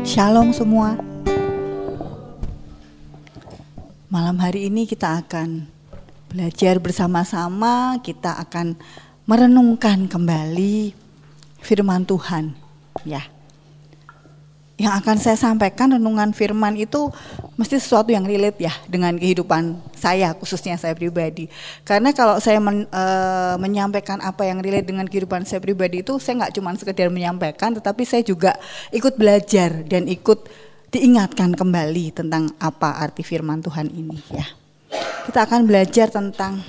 Shalom semua. Malam hari ini kita akan belajar bersama-sama, kita akan merenungkan kembali firman Tuhan, ya. Yang akan saya sampaikan renungan firman itu mesti sesuatu yang relate ya dengan kehidupan saya, khususnya saya pribadi. Karena kalau saya menyampaikan apa yang relate dengan kehidupan saya pribadi itu, saya nggak cuma sekedar menyampaikan, tetapi saya juga ikut belajar dan ikut diingatkan kembali tentang apa arti firman Tuhan ini, ya. Kita akan belajar tentang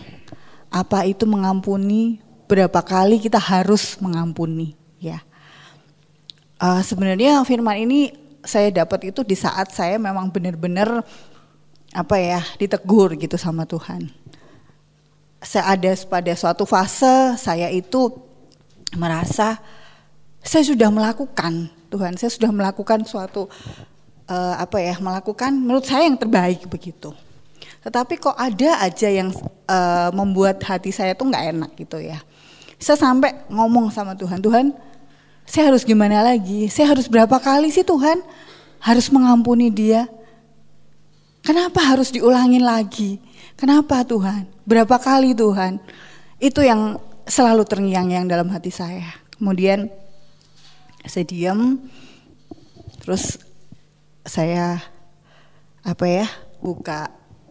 apa itu mengampuni, berapa kali kita harus mengampuni, ya. Sebenarnya firman ini saya dapat itu di saat saya memang benar-benar ditegur gitu sama Tuhan. Saya ada pada suatu fase saya itu merasa saya sudah melakukan, Tuhan, saya sudah melakukan suatu melakukan menurut saya yang terbaik begitu. Tetapi kok ada aja yang membuat hati saya tuh nggak enak gitu ya. Saya sampai ngomong sama Tuhan, Tuhan, saya harus gimana lagi? Saya harus berapa kali sih Tuhan harus mengampuni dia? Kenapa harus diulangin lagi? Kenapa Tuhan? Berapa kali Tuhan? Itu yang selalu terngiang-ngiang dalam hati saya. Kemudian saya diam, terus saya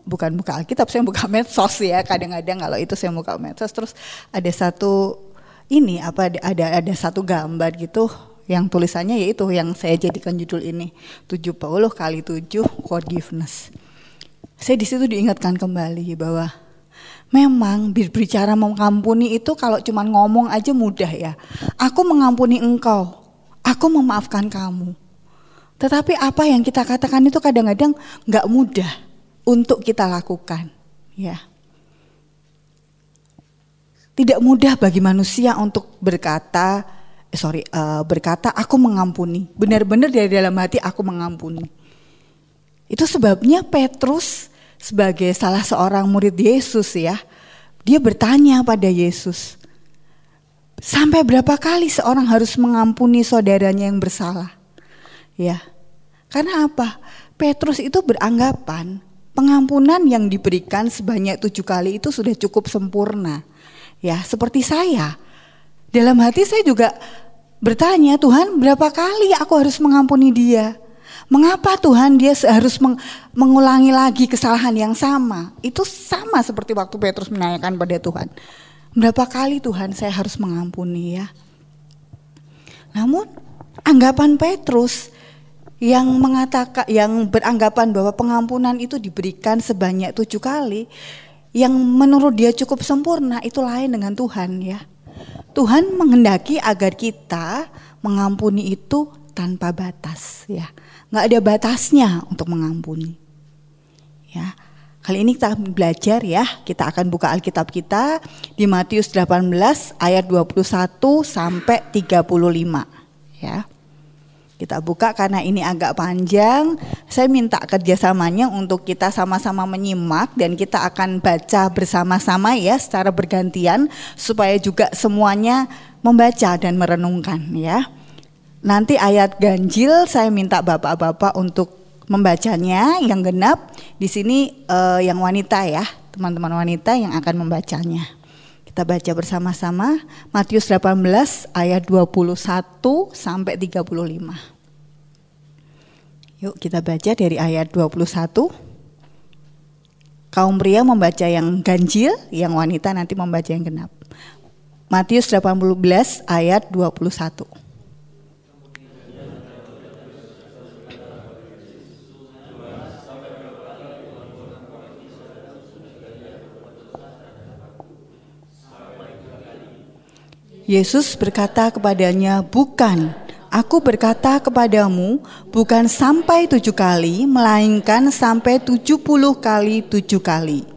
bukan buka Alkitab, saya buka medsos ya. Kadang-kadang kalau itu saya buka medsos, terus ada satu ada satu gambar gitu yang tulisannya yaitu yang saya jadikan judul ini 70 kali 7 forgiveness. Saya di situ diingatkan kembali bahwa memang berbicara mengampuni itu kalau cuma ngomong aja mudah ya. Aku mengampuni engkau, aku memaafkan kamu. Tetapi apa yang kita katakan itu kadang-kadang nggak mudah untuk kita lakukan, ya. Tidak mudah bagi manusia untuk berkata aku mengampuni. Benar-benar dari dalam hati aku mengampuni. Itu sebabnya Petrus sebagai salah seorang murid Yesus ya, dia bertanya pada Yesus, sampai berapa kali seorang harus mengampuni saudaranya yang bersalah? Ya, karena apa? Petrus itu beranggapan pengampunan yang diberikan sebanyak 7 kali itu sudah cukup sempurna. Ya, seperti saya. Dalam hati saya juga bertanya, Tuhan, berapa kali aku harus mengampuni dia? Mengapa Tuhan dia harus mengulangi lagi kesalahan yang sama? Itu sama seperti waktu Petrus menanyakan pada Tuhan. Berapa kali Tuhan saya harus mengampuni ya? Namun anggapan Petrus yang beranggapan bahwa pengampunan itu diberikan sebanyak 7 kali, yang menurut dia cukup sempurna, itu lain dengan Tuhan ya. Tuhan menghendaki agar kita mengampuni itu tanpa batas ya. Nggak ada batasnya untuk mengampuni. Ya. Kali ini kita belajar ya, kita akan buka Alkitab kita di Matius 18 ayat 21 sampai 35 ya. Kita buka karena ini agak panjang. Saya minta kerjasamanya untuk kita sama-sama menyimak dan kita akan baca bersama-sama ya secara bergantian supaya juga semuanya membaca dan merenungkan ya. Nanti ayat ganjil saya minta bapak-bapak untuk membacanya yang genap. Di sini yang wanita ya, teman-teman wanita yang akan membacanya. Kita baca bersama-sama Matius 18 ayat 21 sampai 35. Yuk kita baca dari ayat 21. Kaum pria membaca yang ganjil, yang wanita nanti membaca yang genap. Matius 18 ayat 21. Yesus berkata kepadanya, bukan, aku berkata kepadamu, bukan sampai 7 kali, melainkan sampai 70 kali 7 kali.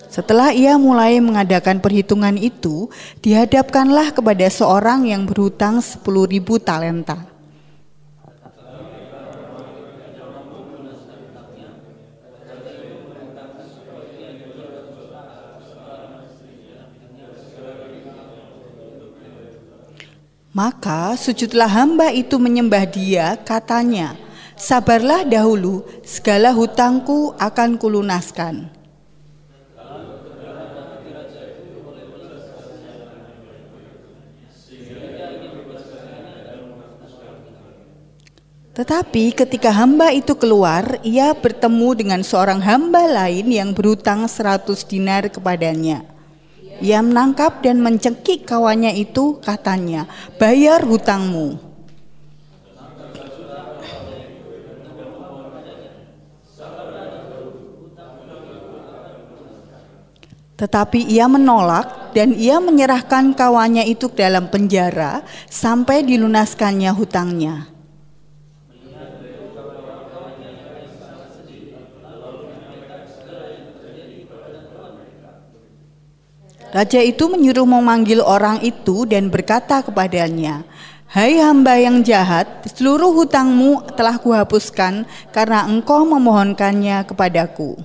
Setelah ia mulai mengadakan perhitungan itu, dihadapkanlah kepada seorang yang berhutang 10.000 talenta. Maka sujudlah hamba itu menyembah dia, katanya, sabarlah dahulu, segala hutangku akan kulunaskan. Tetapi ketika hamba itu keluar, ia bertemu dengan seorang hamba lain yang berhutang 100 dinar kepadanya. Ia menangkap dan mencekik kawannya itu, katanya, bayar hutangmu. Tetapi ia menolak dan ia menyerahkan kawannya itu ke dalam penjara sampai dilunaskannya hutangnya. Raja itu menyuruh memanggil orang itu dan berkata kepadanya, hai hamba yang jahat, seluruh hutangmu telah kuhapuskan karena engkau memohonkannya kepadaku.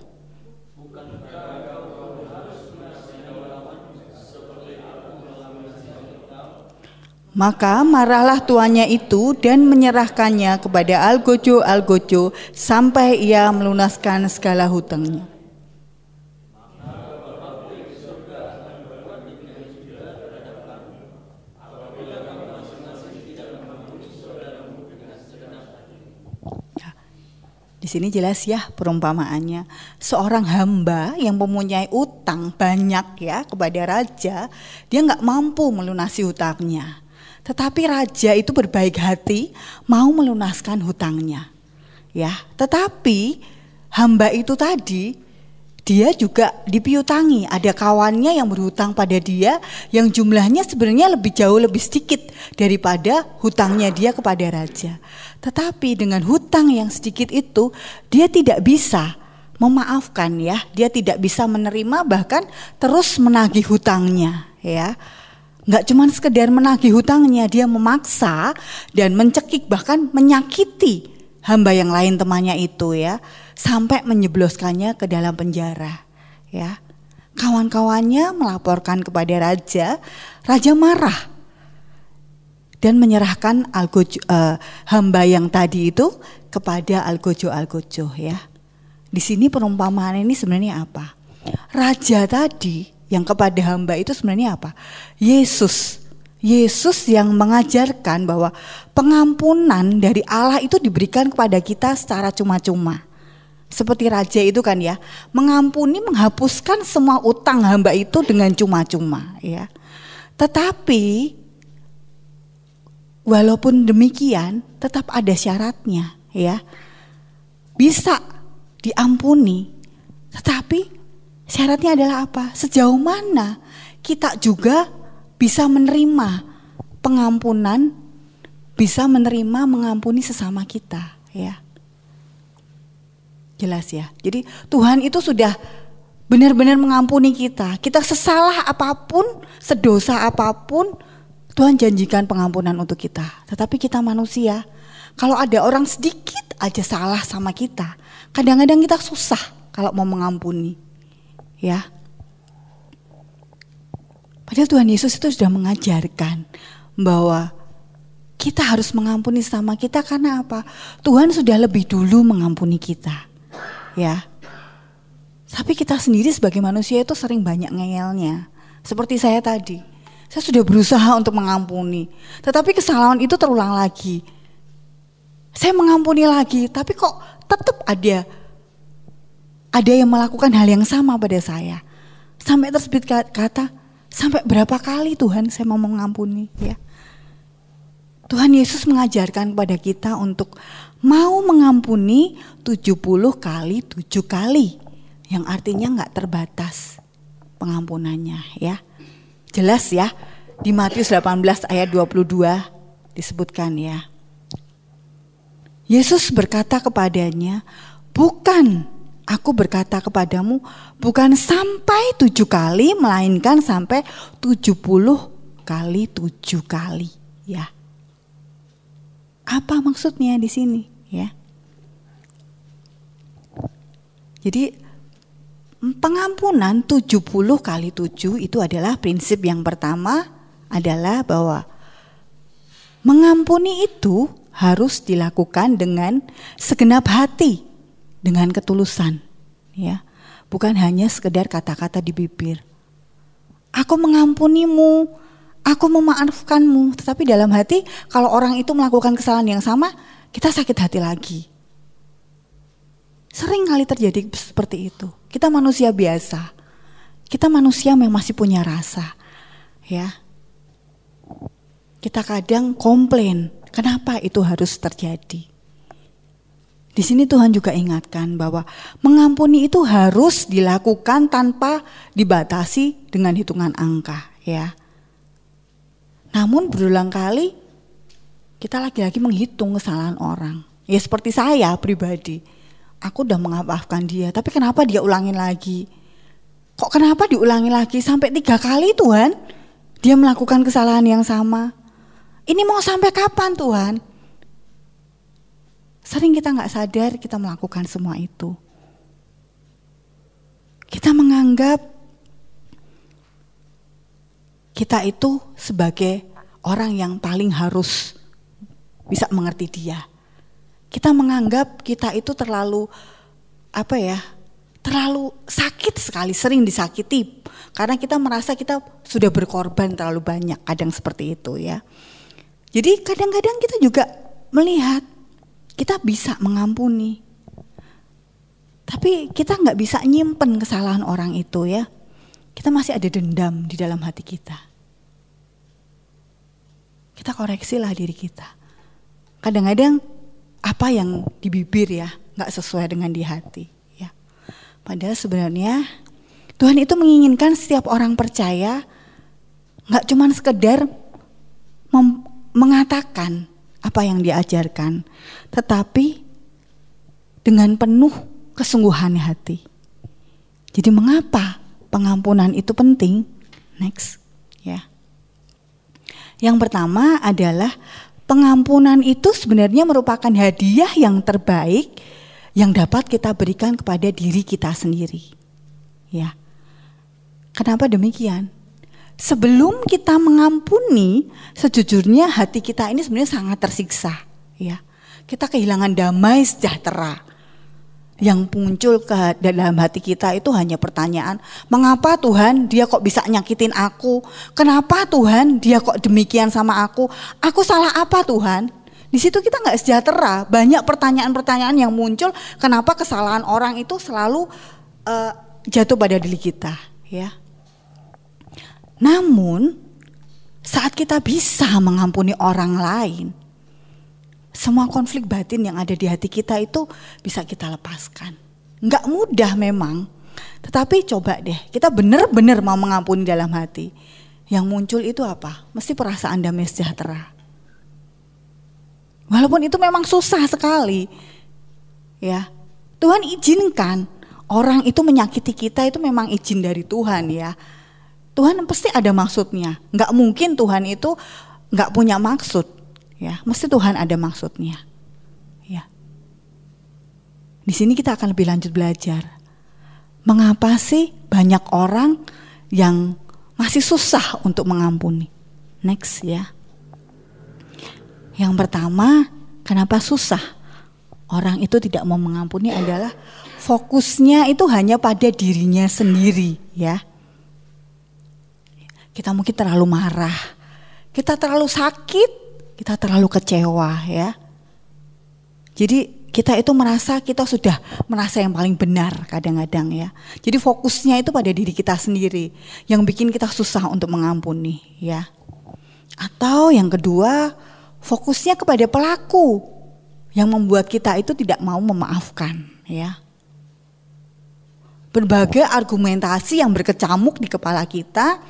Maka marahlah tuannya itu dan menyerahkannya kepada algojo sampai ia melunaskan segala hutangnya. Di sini jelas ya perumpamaannya, seorang hamba yang mempunyai utang banyak ya kepada raja, dia nggak mampu melunasi hutangnya. Tetapi raja itu berbaik hati mau melunaskan hutangnya. Ya, tetapi hamba itu tadi dia juga dipiutangi, ada kawannya yang berhutang pada dia yang jumlahnya sebenarnya jauh lebih sedikit daripada hutangnya dia kepada raja. Tetapi dengan hutang yang sedikit itu dia tidak bisa memaafkan ya, dia tidak bisa menerima, bahkan terus menagih hutangnya ya. Enggak cuma sekedar menagih hutangnya, dia memaksa dan mencekik bahkan menyakiti hamba yang lain temannya itu ya, sampai menjebloskannya ke dalam penjara ya. Kawan-kawannya melaporkan kepada raja, raja marah dan menyerahkan hamba yang tadi itu kepada algojo ya. Di sini perumpamaan ini sebenarnya apa? Raja tadi yang kepada hamba itu sebenarnya apa? Yesus yang mengajarkan bahwa pengampunan dari Allah itu diberikan kepada kita secara cuma-cuma. Seperti raja itu kan ya, mengampuni, menghapuskan semua utang hamba itu dengan cuma-cuma ya. Tetapi walaupun demikian tetap ada syaratnya ya. Bisa diampuni, tetapi syaratnya adalah apa? Sejauh mana kita juga bisa menerima pengampunan, bisa menerima mengampuni sesama kita ya. Jelas ya. Jadi Tuhan itu sudah benar-benar mengampuni kita. Kita sesalah apapun, sedosa apapun, Tuhan janjikan pengampunan untuk kita. Tetapi kita manusia, kalau ada orang sedikit aja salah sama kita, kadang-kadang kita susah kalau mau mengampuni ya. Padahal Tuhan Yesus itu sudah mengajarkan bahwa kita harus mengampuni sesama kita karena apa? Tuhan sudah lebih dulu mengampuni kita ya. Tapi kita sendiri sebagai manusia itu sering banyak ngeyelnya. Seperti saya tadi, saya sudah berusaha untuk mengampuni, tetapi kesalahan itu terulang lagi. Saya mengampuni lagi, tapi kok tetap ada yang melakukan hal yang sama pada saya. Sampai tersebut kata, sampai berapa kali Tuhan saya mau mengampuni ya. Tuhan Yesus mengajarkan kepada kita untuk mau mengampuni 70 kali 7 kali. Yang artinya gak terbatas pengampunannya ya. Jelas ya, di Matius 18 ayat 22 disebutkan ya. Yesus berkata kepadanya, bukan, aku berkata kepadamu, bukan sampai 7 kali, melainkan sampai 70 kali 7 kali ya. Apa maksudnya di sini ya? Jadi pengampunan 70 kali 7 itu adalah prinsip yang pertama, adalah bahwa Mengampuni itu harus dilakukan dengan segenap hati, dengan ketulusan, ya. Bukan hanya sekedar kata-kata di bibir. Aku mengampunimu, aku memaafkanmu, tetapi dalam hati kalau orang itu melakukan kesalahan yang sama, kita sakit hati lagi. Sering kali terjadi seperti itu. Kita manusia biasa. Kita manusia yang masih punya rasa, ya. Kita kadang komplain, kenapa itu harus terjadi? Di sini Tuhan juga ingatkan bahwa mengampuni itu harus dilakukan tanpa dibatasi dengan hitungan angka, ya. Namun berulang kali kita lagi-lagi menghitung kesalahan orang. Ya seperti saya pribadi, aku udah memaafkan dia, tapi kenapa dia ulangin lagi? Kok kenapa diulangi lagi sampai 3 kali Tuhan? Dia melakukan kesalahan yang sama. Ini mau sampai kapan Tuhan? Sering kita gak sadar kita melakukan semua itu. Kita menganggap kita itu sebagai orang yang paling harus bisa mengerti dia. Kita menganggap kita itu terlalu terlalu sakit sekali, sering disakiti. Karena kita merasa kita sudah berkorban terlalu banyak, kadang seperti itu, ya. Jadi kadang-kadang kita juga melihat kita bisa mengampuni, tapi kita gak bisa nyimpen kesalahan orang itu, ya. Kita masih ada dendam di dalam hati kita. Kita koreksilah diri kita. Kadang-kadang apa yang di bibir ya gak sesuai dengan di hati. Padahal sebenarnya Tuhan itu menginginkan setiap orang percaya gak cuma sekedar mengatakan apa yang diajarkan, tetapi dengan penuh kesungguhan hati. Jadi mengapa pengampunan itu penting? Next, ya. Yang pertama adalah pengampunan itu sebenarnya merupakan hadiah yang terbaik yang dapat kita berikan kepada diri kita sendiri. Ya. Kenapa demikian? Sebelum kita mengampuni, sejujurnya hati kita ini sebenarnya sangat tersiksa, ya. Kita kehilangan damai sejahtera. Yang muncul ke dalam hati kita itu hanya pertanyaan, mengapa Tuhan dia kok bisa nyakitin aku? Kenapa Tuhan dia kok demikian sama aku? Aku salah apa Tuhan? Di situ kita nggak sejahtera, banyak pertanyaan-pertanyaan yang muncul. Kenapa kesalahan orang itu selalu jatuh pada diri kita, ya? Namun saat kita bisa mengampuni orang lain, semua konflik batin yang ada di hati kita itu bisa kita lepaskan. Nggak mudah memang, tetapi coba deh kita benar-benar mau mengampuni dalam hati. Yang muncul itu apa? Mesti perasaan damai sejahtera. Walaupun itu memang susah sekali, ya. Tuhan izinkan orang itu menyakiti kita, itu memang izin dari Tuhan, ya. Tuhan pasti ada maksudnya. Nggak mungkin Tuhan itu nggak punya maksud, ya. Mesti Tuhan ada maksudnya, ya. Di sini kita akan lebih lanjut belajar. Mengapa sih banyak orang yang masih susah untuk mengampuni? Next, ya. Yang pertama, kenapa susah orang itu tidak mau mengampuni adalah fokusnya itu hanya pada dirinya sendiri, ya. Kita mungkin terlalu marah, kita terlalu sakit, kita terlalu kecewa, ya. Jadi kita itu merasa kita sudah merasa yang paling benar kadang-kadang, ya. Jadi fokusnya itu pada diri kita sendiri yang bikin kita susah untuk mengampuni, ya. Atau yang kedua, fokusnya kepada pelaku yang membuat kita itu tidak mau memaafkan, ya. Berbagai argumentasi yang berkecamuk di kepala kita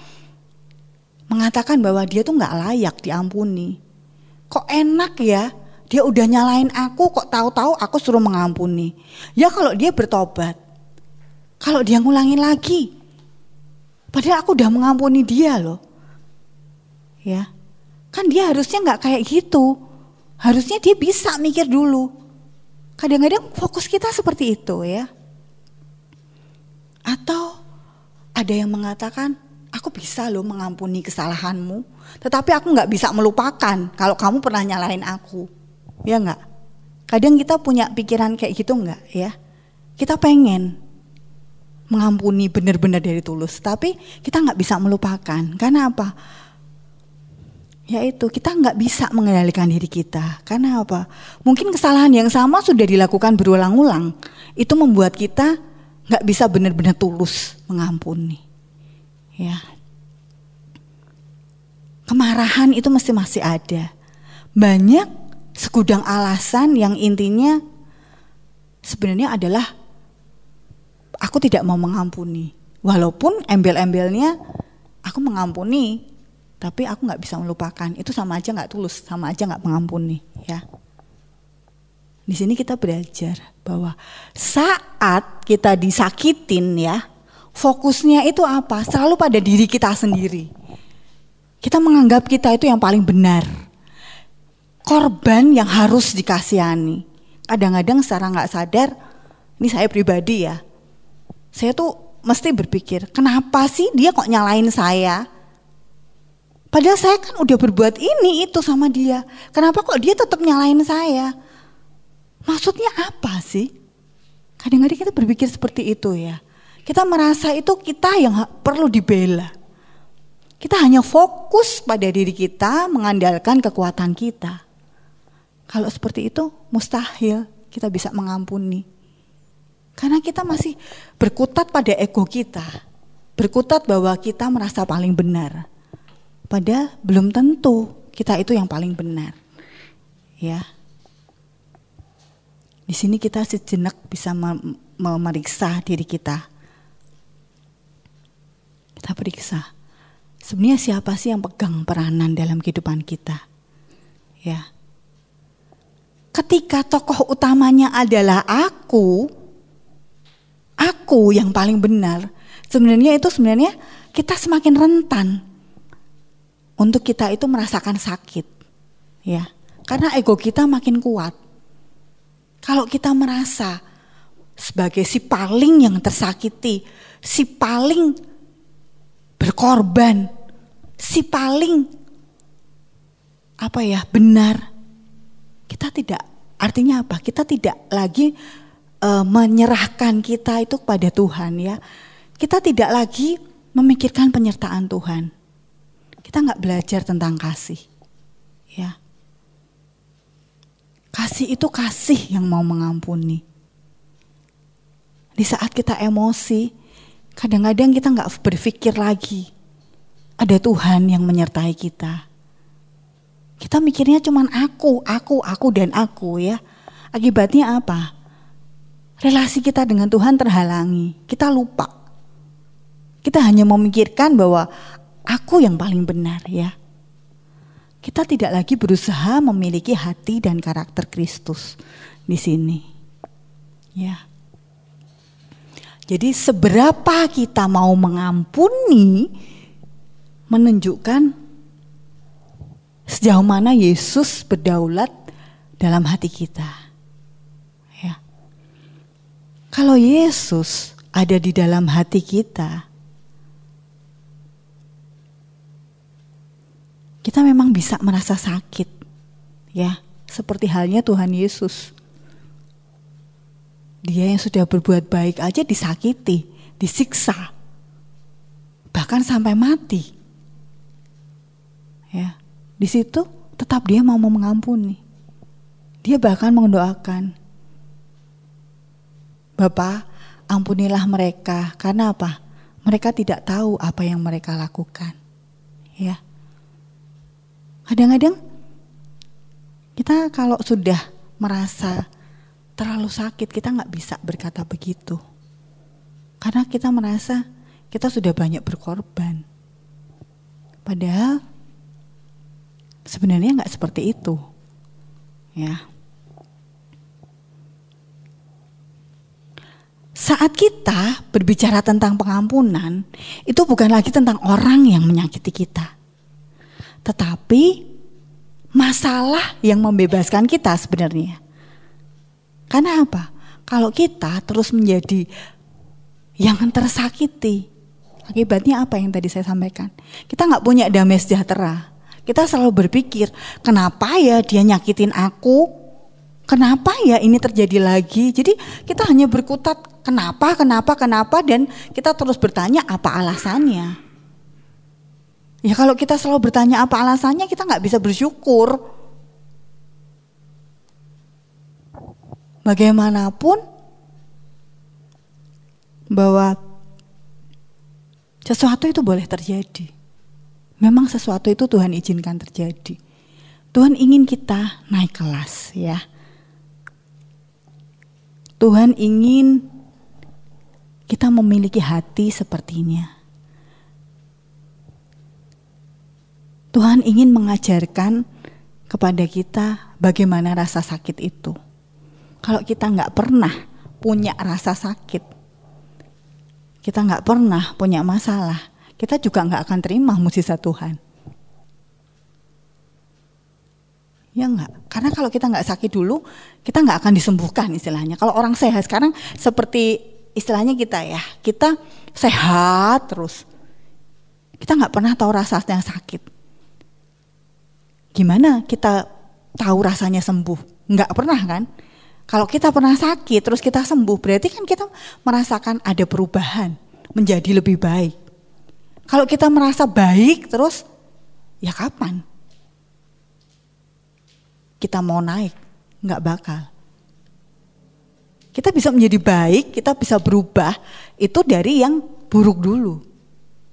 mengatakan bahwa dia tuh nggak layak diampuni. Kok enak ya, dia udah nyalain aku, kok tahu-tahu aku suruh mengampuni. Ya kalau dia bertobat, kalau dia ngulangin lagi, padahal aku udah mengampuni dia loh, ya. Kan dia harusnya gak kayak gitu. Harusnya dia bisa mikir dulu. Kadang-kadang fokus kita seperti itu, ya. Atau ada yang mengatakan, Aku bisa loh mengampuni kesalahanmu, tetapi aku gak bisa melupakan kalau kamu pernah nyalahin aku. Ya gak? Kadang kita punya pikiran kayak gitu gak ya? Kita pengen mengampuni benar-benar dari tulus, tapi kita gak bisa melupakan. Karena apa? Yaitu kita gak bisa mengendalikan diri kita. Karena apa? Mungkin kesalahan yang sama sudah dilakukan berulang-ulang. Itu membuat kita gak bisa benar-benar tulus mengampuni. Ya, kemarahan itu masih ada. Banyak segudang alasan yang intinya sebenarnya adalah aku tidak mau mengampuni. Walaupun embel-embelnya aku mengampuni, tapi aku nggak bisa melupakan. Itu sama aja nggak tulus, sama aja nggak mengampuni. Ya, di sini kita belajar bahwa saat kita disakitin ya, fokusnya itu apa? Selalu pada diri kita sendiri. Kita menganggap kita itu yang paling benar. Korban yang harus dikasihani. Kadang-kadang secara gak sadar, ini saya pribadi ya, saya tuh mesti berpikir, kenapa sih dia kok nyalain saya? Padahal saya kan udah berbuat ini itu sama dia. Kenapa kok dia tetap nyalain saya? Maksudnya apa sih? Kadang-kadang kita berpikir seperti itu ya. Kita merasa itu kita yang perlu dibela. Kita hanya fokus pada diri kita, mengandalkan kekuatan kita. Kalau seperti itu mustahil kita bisa mengampuni. Karena kita masih berkutat pada ego kita. Berkutat bahwa kita merasa paling benar. Padahal belum tentu kita itu yang paling benar. Ya. Di sini kita sejenak bisa memeriksa diri kita. Kita periksa, sebenarnya siapa sih yang pegang peranan dalam kehidupan kita? Ya, ketika tokoh utamanya adalah aku yang paling benar. Sebenarnya kita semakin rentan untuk kita itu merasakan sakit, ya, karena ego kita makin kuat. Kalau kita merasa sebagai si paling yang tersakiti, si paling berkorban, si paling benar, kita tidak, artinya apa? Kita tidak lagi menyerahkan kita itu kepada Tuhan ya. Kita tidak lagi memikirkan penyertaan Tuhan. Kita nggak belajar tentang kasih, ya. Kasih itu kasih yang mau mengampuni. Di saat kita emosi, kadang-kadang kita nggak berpikir lagi ada Tuhan yang menyertai kita. Kita mikirnya cuman aku dan aku ya. Akibatnya apa? Relasi kita dengan Tuhan terhalangi. Kita lupa. Kita hanya memikirkan bahwa aku yang paling benar ya. Kita tidak lagi berusaha memiliki hati dan karakter Kristus di sini. Ya. Jadi seberapa kita mau mengampuni menunjukkan sejauh mana Yesus berdaulat dalam hati kita. Ya. Kalau Yesus ada di dalam hati kita, kita memang bisa merasa sakit. Ya, seperti halnya Tuhan Yesus. Dia yang sudah berbuat baik aja disakiti, disiksa, bahkan sampai mati. Ya, di situ tetap dia mau mengampuni. Dia bahkan mendoakan, Bapa, ampunilah mereka. Karena apa? Mereka tidak tahu apa yang mereka lakukan. Ya. Kadang-kadang kita kalau sudah merasa terlalu sakit, kita nggak bisa berkata begitu. Karena kita merasa kita sudah banyak berkorban. Padahal sebenarnya nggak seperti itu. Ya. Saat kita berbicara tentang pengampunan, itu bukan lagi tentang orang yang menyakiti kita. Tetapi masalah yang membebaskan kita sebenarnya. Karena apa? Kalau kita terus menjadi yang tersakiti, Akibatnya apa yang tadi saya sampaikan? Kita nggak punya damai sejahtera. Kita selalu berpikir, kenapa ya dia nyakitin aku? Kenapa ya ini terjadi lagi? Jadi kita hanya berkutat, kenapa, dan kita terus bertanya apa alasannya. Ya kalau kita selalu bertanya apa alasannya, kita nggak bisa bersyukur. Bagaimanapun, bahwa sesuatu itu boleh terjadi. Memang sesuatu itu Tuhan izinkan terjadi. Tuhan ingin kita naik kelas, ya. Tuhan ingin kita memiliki hati sepertinya. Tuhan ingin mengajarkan kepada kita bagaimana rasa sakit itu. Kalau kita nggak pernah punya rasa sakit, kita nggak pernah punya masalah, kita juga nggak akan terima mukjizat Tuhan. Ya enggak, karena kalau kita nggak sakit dulu, kita nggak akan disembuhkan istilahnya. Kalau orang sehat sekarang seperti istilahnya kita ya, kita sehat terus, kita nggak pernah tahu rasanya sakit. Gimana kita tahu rasanya sembuh? Nggak pernah kan? Kalau kita pernah sakit terus kita sembuh, berarti kan kita merasakan ada perubahan menjadi lebih baik. Kalau kita merasa baik terus, ya kapan kita mau naik? Nggak bakal. Kita bisa menjadi baik, kita bisa berubah, itu dari yang buruk dulu.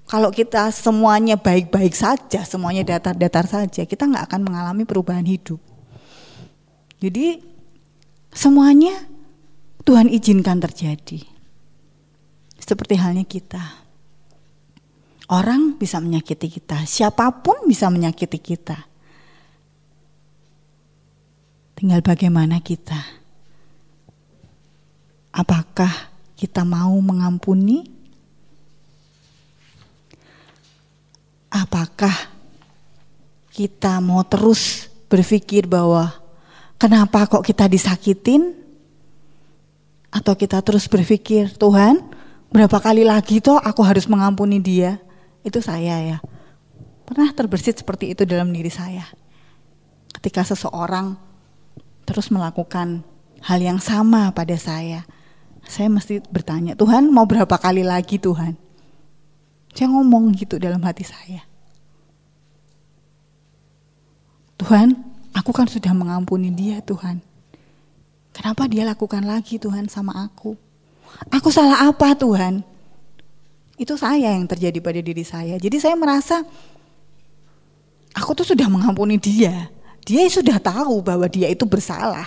Kalau kita semuanya baik-baik saja, semuanya datar-datar saja, kita nggak akan mengalami perubahan hidup. Jadi semuanya Tuhan izinkan terjadi. Seperti halnya kita. Orang bisa menyakiti kita, siapapun bisa menyakiti kita. Tinggal bagaimana kita. Apakah kita mau mengampuni? Apakah kita mau terus berpikir bahwa kenapa kok kita disakitin? Atau kita terus berpikir, Tuhan, berapa kali lagi toh aku harus mengampuni dia? Itu saya ya. Pernah terbersit seperti itu dalam diri saya. Ketika seseorang terus melakukan hal yang sama pada saya mesti bertanya, Tuhan mau berapa kali lagi Tuhan? Saya ngomong gitu dalam hati saya. Tuhan, aku kan sudah mengampuni dia Tuhan. Kenapa dia lakukan lagi Tuhan sama aku? Aku salah apa Tuhan? Itu saya yang terjadi pada diri saya. Jadi saya merasa aku tuh sudah mengampuni dia. Dia sudah tahu bahwa dia itu bersalah.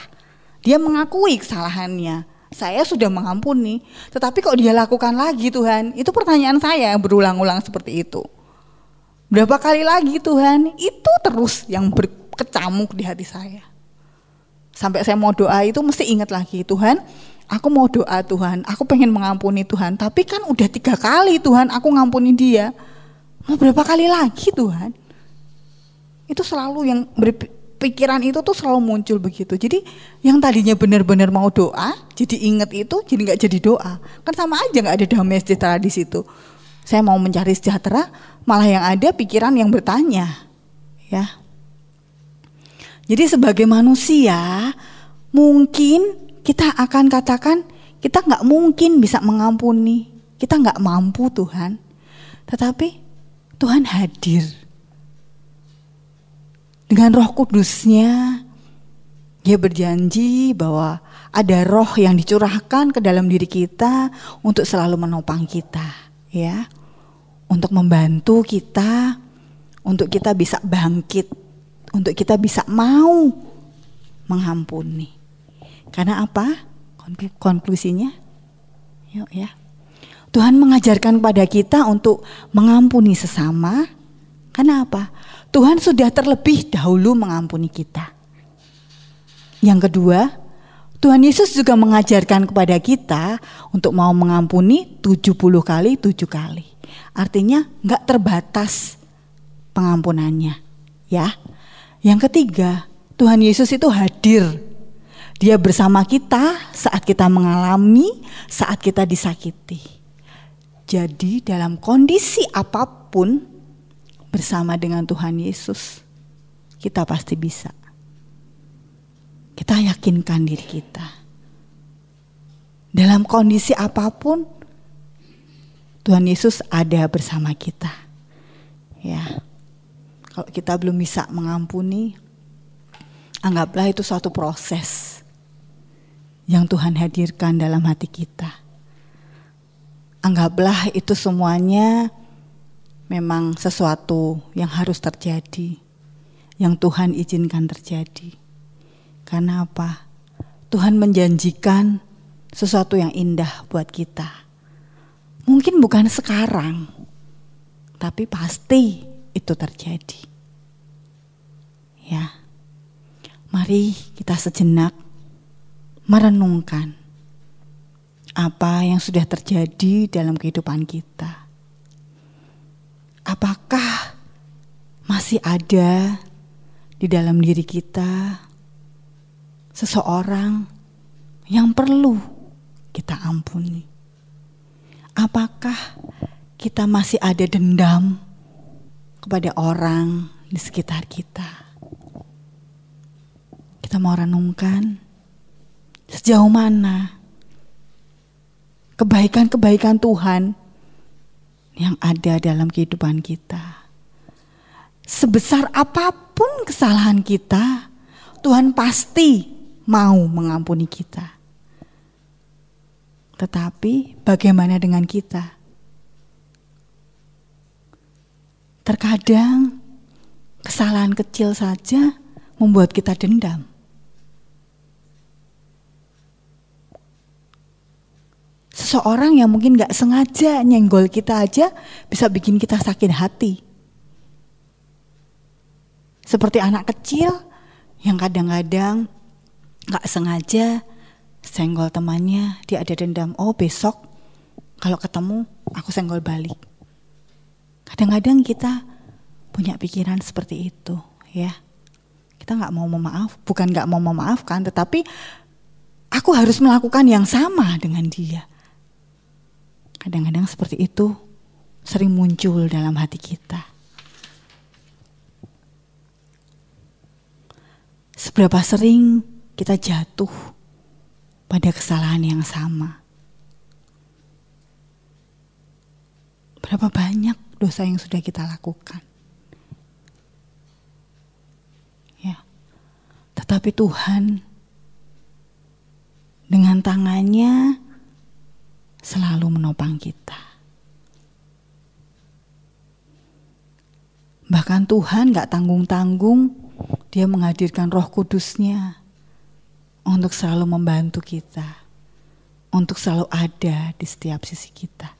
Dia mengakui kesalahannya. Saya sudah mengampuni, tetapi kok dia lakukan lagi Tuhan? Itu pertanyaan saya yang berulang-ulang seperti itu. Berapa kali lagi Tuhan? Itu terus yang berkecamuk di hati saya. Sampai saya mau doa itu mesti ingat lagi, Tuhan, aku mau doa Tuhan, aku pengen mengampuni Tuhan, tapi kan udah 3 kali Tuhan aku ngampuni dia. Mau berapa kali lagi Tuhan? Itu selalu yang pikiran itu tuh selalu muncul begitu. Jadi yang tadinya benar-benar mau doa, jadi ingat itu, jadi nggak jadi doa. Kan sama aja nggak ada damai sejahtera di situ. Saya mau mencari sejahtera, malah yang ada pikiran yang bertanya, ya. Jadi sebagai manusia, mungkin kita akan katakan kita nggak mungkin bisa mengampuni, kita nggak mampu Tuhan. Tetapi Tuhan hadir. Dengan Roh Kudusnya, Dia berjanji bahwa ada roh yang dicurahkan ke dalam diri kita untuk selalu menopang kita, ya, untuk membantu kita, untuk kita bisa bangkit, untuk kita bisa mau mengampuni. Karena apa? Konklusinya, yuk ya, Tuhan mengajarkan kepada kita untuk mengampuni sesama. Karena apa? Tuhan sudah terlebih dahulu mengampuni kita. Yang kedua, Tuhan Yesus juga mengajarkan kepada kita untuk mau mengampuni 70 kali 7 kali. Artinya gak terbatas pengampunannya, ya. Yang ketiga, Tuhan Yesus itu hadir. Dia bersama kita saat kita mengalami, saat kita disakiti. Jadi dalam kondisi apapun bersama dengan Tuhan Yesus, kita pasti bisa. Kita yakinkan diri kita. Dalam kondisi apapun, Tuhan Yesus ada bersama kita. Ya, kalau kita belum bisa mengampuni, anggaplah itu suatu proses yang Tuhan hadirkan dalam hati kita. Anggaplah itu semuanya memang sesuatu yang harus terjadi, yang Tuhan izinkan terjadi. Karena apa? Tuhan menjanjikan sesuatu yang indah buat kita. Mungkin bukan sekarang, tapi pasti itu terjadi. Ya, mari kita sejenak merenungkan apa yang sudah terjadi dalam kehidupan kita. Apakah masih ada di dalam diri kita seseorang yang perlu kita ampuni? Apakah kita masih ada dendam kepada orang di sekitar kita? Kita mau renungkan sejauh mana kebaikan-kebaikan Tuhan yang ada dalam kehidupan kita. Sebesar apapun kesalahan kita, Tuhan pasti mau mengampuni kita. Tetapi bagaimana dengan kita? Terkadang kesalahan kecil saja membuat kita dendam. Seseorang yang mungkin gak sengaja nyenggol kita aja bisa bikin kita sakit hati. Seperti anak kecil yang kadang-kadang gak sengaja senggol temannya, dia ada dendam. Oh, besok kalau ketemu aku senggol balik. Kadang-kadang kita punya pikiran seperti itu, ya. Kita gak mau memaaf, bukan gak mau memaafkan, tetapi aku harus melakukan yang sama dengan dia. Kadang-kadang seperti itu sering muncul dalam hati kita. Seberapa sering kita jatuh pada kesalahan yang sama? Berapa banyak dosa yang sudah kita lakukan? Ya. Tetapi Tuhan dengan tangannya selalu menopang kita. Bahkan Tuhan gak tanggung-tanggung, Dia menghadirkan Roh Kudus-Nya untuk selalu membantu kita, untuk selalu ada di setiap sisi kita.